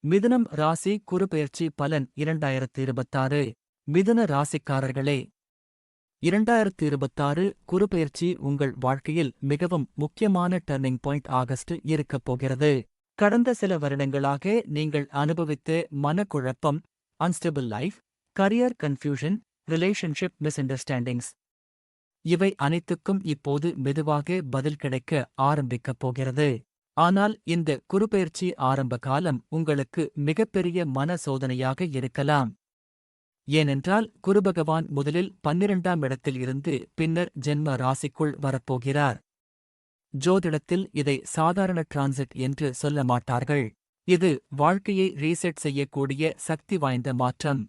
மிதுனம் ராசி குருபெயர்ச்சி பலன் 2026. மிதுன ராசிக்காரர்களே, 2026 குருபெயர்ச்சி உங்கள் வாழ்க்கையில் மிகவும் முக்கியமான டர்னிங் பாயிண்ட் ஆகஸ்ட் இருக்கப் போகிறது. கடந்த சில வருடங்களாக நீங்கள் அனுபவித்த மனக்குழப்பம், unstable life, career confusion, relationship misunderstandings, இவை அனைத்துக்கும் இப்போது மெதுவாக பதில் கிடைக்க ஆரம்பிக்கப் போகிறது. ஆனால் இந்த குருபெயர்ச்சி ஆரம்ப காலம் உங்களுக்கு மிகப்பெரிய மன சோதனையாக இருக்கலாம். ஏனென்றால் குருபகவான் முதலில் 12ஆம் இடத்தில் இருந்து பின்னர் ஜென்ம ராசிக்குள் வரப்போகிறார். ஜோதிடத்தில் இதை சாதாரண டிரான்சிட் என்று சொல்ல மாட்டார்கள். இது வாழ்க்கையை ரீசெட் செய்யக்கூடிய சக்தி வாய்ந்த மாற்றம்.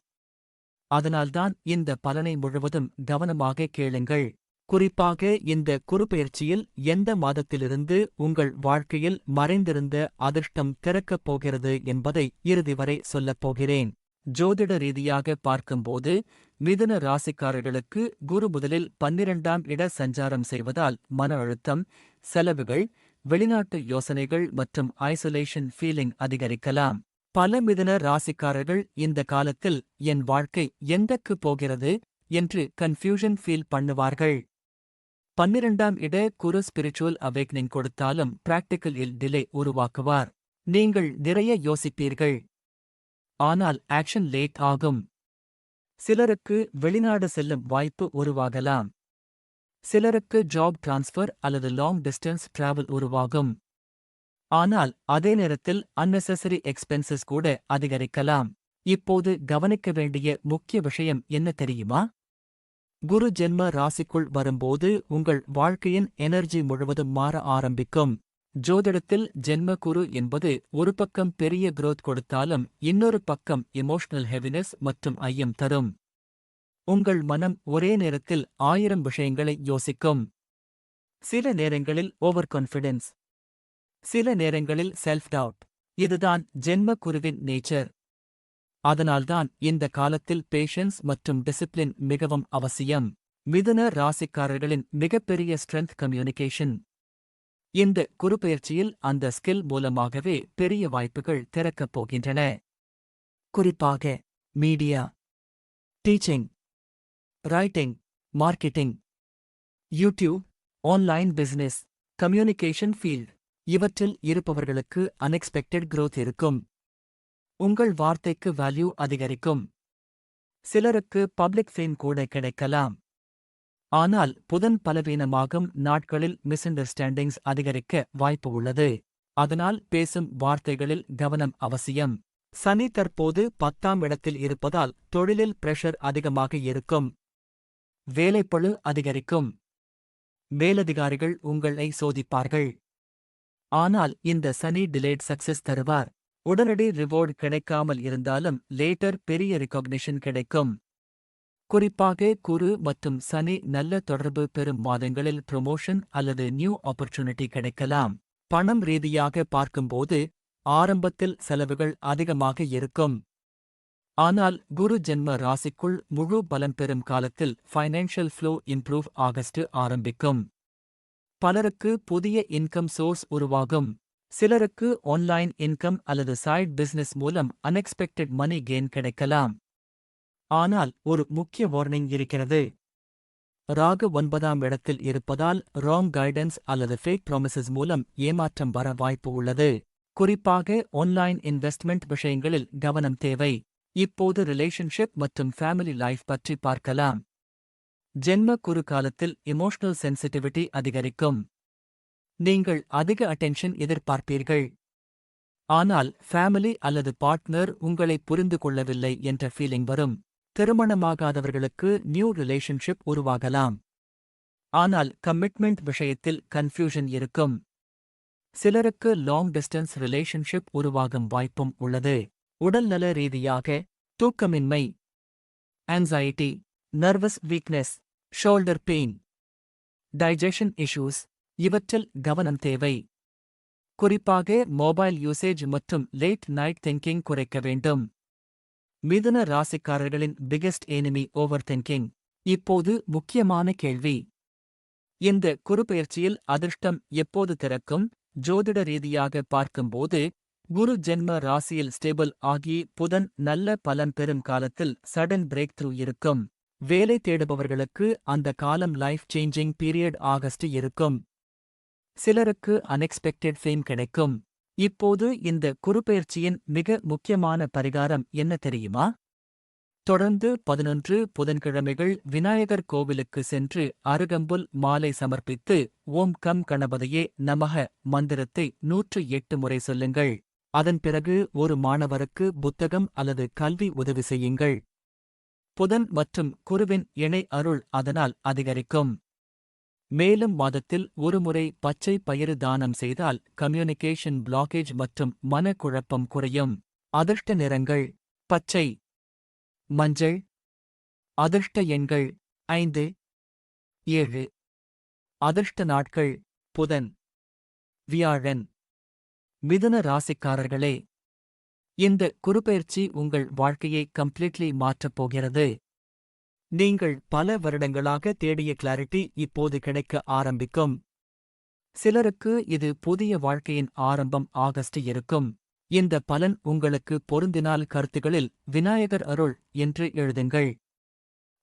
அதனால்தான் இந்த பலனை முழுவதும் கவனமாக கேளுங்கள். குறிப்பாக இந்த குருபெயர்ச்சியில் எந்த மாதத்திலிருந்து உங்கள் வாழ்க்கையில் மறைந்திருந்த அதிர்ஷ்டம் திறக்கப் போகிறது என்பதை இறுதி வரை சொல்லப் போகிறேன். ஜோதிட ரீதியாக பார்க்கும்போது மிதுன ராசிக்காரர்களுக்கு குரு முதலில் 12ஆம் இட சஞ்சாரம் செய்வதால் மன அழுத்தம், செலவுகள், வெளிநாட்டு யோசனைகள் மற்றும் ஐசோலேஷன் ஃபீலிங் அதிகரிக்கலாம். பல மிதுன ராசிக்காரர்கள் இந்த காலத்தில் என் வாழ்க்கை எங்கக்கு போகிறது என்று கன்ஃபியூஷன் ஃபீல் பண்ணுவார்கள். 12ஆம் இட குரு ஸ்பிரிச்சுவல் அவேக்னிங் கொடுத்தாலும் பிராக்டிக்கல் இல் டிலே உருவாக்குவார். நீங்கள் நிறைய யோசிப்பீர்கள், ஆனால் ஆக்ஷன் லேட் ஆகும். சிலருக்கு வெளிநாடு செல்லும் வாய்ப்பு உருவாகலாம். சிலருக்கு ஜாப் டிரான்ஸ்ஃபர் அல்லது லாங் டிஸ்டன்ஸ் டிராவல் உருவாகும். ஆனால் அதே நேரத்தில் அன்னெசரி எக்ஸ்பென்சஸ் கூட அதிகரிக்கலாம். இப்போது கவனிக்க வேண்டிய முக்கிய விஷயம் என்ன தெரியுமா? குரு ஜென்ம ராசிக்குள் வரும்போது உங்கள் வாழ்க்கையின் எனர்ஜி முழுவதும் மாற ஆரம்பிக்கும். ஜோதிடத்தில் ஜென்ம குரு என்பது ஒரு பக்கம் பெரிய growth கொடுத்தாலும் இன்னொரு பக்கம் எமோஷனல் ஹெவினஸ் மற்றும் ஐயம் தரும். உங்கள் மனம் ஒரே நேரத்தில் 1000 விஷயங்களை யோசிக்கும். சில நேரங்களில் ஓவர் கான்ஃபிடென்ஸ், சில நேரங்களில் செல்ஃப் டவுட். இதுதான் ஜென்ம குருவின் நேச்சர். அதனால்தான் இந்த காலத்தில் பேஷன்ஸ் மற்றும் டிசிப்ளின் மிகவும் அவசியம். மிதுன ராசிக்காரர்களின் மிகப்பெரிய ஸ்ட்ரென்த் கம்யூனிகேஷன். இந்த குருபெயர்ச்சியில் அந்த ஸ்கில் மூலமாகவே பெரிய வாய்ப்புகள் திறக்கப் போகின்றன. குறிப்பாக media, teaching, writing, marketing, YouTube, online business, communication field, இவற்றில் இருப்பவர்களுக்கு அன்எக்ஸ்பெக்டட் growth இருக்கும். உங்கள் வார்த்தைக்கு வேல்யூ அதிகரிக்கும். சிலருக்கு பப்ளிக் ஃபேம் கூட கிடைக்கலாம். ஆனால் புதன் பலவீனமாகும் நாட்களில் மிஸ்அண்டர்ஸ்டாண்டிங்ஸ் அதிகரிக்க வாய்ப்பு உள்ளது. அதனால் பேசும் வார்த்தைகளில் கவனம் அவசியம். சனி தற்போது 10ஆம் இடத்தில் இருப்பதால் தொழிலில் பிரஷர் அதிகமாக இருக்கும். வேலைப்பளு அதிகரிக்கும். மேலதிகாரிகள் உங்களை சோதிப்பார்கள். ஆனால் இந்த சனி டிலேட் சக்சஸ் தருவார். உடனடி ரிவார்டு கிடைக்காமல் இருந்தாலும் லேட்டர் பெரிய ரெகக்னிஷன் கிடைக்கும். குறிப்பாக குரு மற்றும் சனி நல்ல தொடர்பு பெறும் மாதங்களில் ப்ரமோஷன் அல்லது நியூ ஆப்பர்ச்சுனிட்டி கிடைக்கலாம். பணம் ரீதியாக பார்க்கும்போது ஆரம்பத்தில் செலவுகள் அதிகமாக இருக்கும். ஆனால் குரு ஜென்ம ராசிக்குள் முழு பலம் பெறும் காலத்தில் ஃபைனான்ஷியல் ஃப்ளோ இம்ப்ரூவ் ஆகஸ்ட் ஆரம்பிக்கும். பலருக்கு புதிய இன்கம் சோர்ஸ் உருவாகும். சிலருக்கு ஆன்லைன் இன்கம் அல்லது சைட் பிசினஸ் மூலம் அன்எக்ஸ்பெக்டட் மணி கெயின் கிடைக்கலாம். ஆனால் ஒரு முக்கிய வார்னிங் இருக்கிறது. ராகு 9ஆம் இடத்தில் இருப்பதால் ராங் கைடன்ஸ் அல்லது ஃபேக் ப்ராமிசஸ் மூலம் ஏமாற்றம் வர வாய்ப்பு உள்ளது. குறிப்பாக ஆன்லைன் இன்வெஸ்ட்மெண்ட் விஷயங்களில் கவனம் தேவை. இப்போது ரிலேஷன்ஷிப் மற்றும் ஃபேமிலி லைஃப் பற்றி பார்க்கலாம். ஜென்ம குரு காலத்தில் எமோஷனல் சென்சிட்டிவிட்டி அதிகரிக்கும். நீங்கள் அதிக அட்டென்ஷன் எதிர்பார்ப்பீர்கள். ஆனால் ஃபேமிலி அல்லது பார்ட்னர் உங்களை புரிந்து கொள்ளவில்லை என்ற ஃபீலிங் வரும். திருமணமாகாதவர்களுக்கு நியூ ரிலேஷன்ஷிப் உருவாகலாம். ஆனால் கமிட்மெண்ட் விஷயத்தில் கன்ஃபியூஷன் இருக்கும். சிலருக்கு லாங் டிஸ்டன்ஸ் ரிலேஷன்ஷிப் உருவாகும் வாய்ப்பும் உள்ளது. உடல்நல ரீதியாக தூக்கமின்மை, anxiety, nervous weakness, shoulder pain, digestion issues, இவற்றில் கவனம் தேவை. குறிப்பாக மொபைல் யூசேஜ் மற்றும் லேட் நைட் திங்கிங் குறைக்க வேண்டும். மிதுன ராசிக்காரர்களின் பிகெஸ்ட் எனிமி ஓவர் திங்கிங். இப்போது முக்கியமான கேள்வி. இந்த குருபெயர்ச்சியில் அதிர்ஷ்டம் எப்போது திறக்கும்? ஜோதிட ரீதியாக பார்க்கும்போது குரு ஜென்ம ராசியில் ஸ்டேபிள் ஆகி புதன் நல்ல பலன் பெறும் காலத்தில் சடன் பிரேக் த்ரூ இருக்கும். வேலை தேடுபவர்களுக்கு அந்த காலம் லைஃப் சேஞ்சிங் பீரியட் ஆகஸ்ட் இருக்கும். சிலருக்கு அன்எக்ஸ்பெக்டட் ஃபேம் கிடைக்கும். இப்போது இந்த குருபெயர்ச்சியின் மிக முக்கியமான பரிகாரம் என்ன தெரியுமா? தொடர்ந்து 11 புதன்கிழமைகள் விநாயகர் கோவிலுக்கு சென்று அருகம்புல் மாலை சமர்ப்பித்து ஓம் கம் கணபதியே நமக மந்திரத்தை 108 முறை சொல்லுங்கள். அதன் பிறகு ஒரு மாணவருக்கு புத்தகம் அல்லது கல்வி உதவி செய்யுங்கள். புதன் மற்றும் குருவின் இணை அருள் அதனால் அதிகரிக்கும். மேலும் மாதத்தில் ஒருமுறை பச்சை பயிறு தானம் செய்தால் கம்யூனிகேஷன் பிளாக்கேஜ் மற்றும் மனக்குழப்பம் குறையும். அதிர்ஷ்ட நிறங்கள் பச்சை, மஞ்சள். அதிர்ஷ்ட எண்கள் 5, 7. அதிர்ஷ்ட நாட்கள் புதன், வியாழன். மிதுன ராசிக்காரர்களே, இந்த குருபெயர்ச்சி உங்கள் வாழ்க்கையை கம்ப்ளீட்லி மாற்றப் போகிறது. நீங்கள் பல வருடங்களாக தேடிய கிளாரிட்டி இப்போது கிடைக்க ஆரம்பிக்கும். சிலருக்கு இது புதிய வாழ்க்கையின் ஆரம்பம் ஆகஸ்ட் இருக்கும். இந்த பலன் உங்களுக்கு பொருந்தினால் கருத்துகளில் விநாயகர் அருள் என்று எழுதுங்கள்.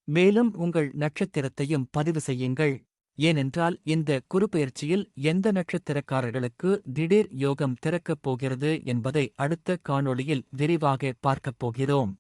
மேலும் உங்கள் நட்சத்திரத்தையும் பதிவு செய்யுங்கள். ஏனென்றால் இந்த குருபெயர்ச்சியில் எந்த நட்சத்திரக்காரர்களுக்கு திடீர் யோகம் திறக்கப் போகிறது என்பதை அடுத்த காணொளியில் விரிவாக பார்க்கப் போகிறோம்.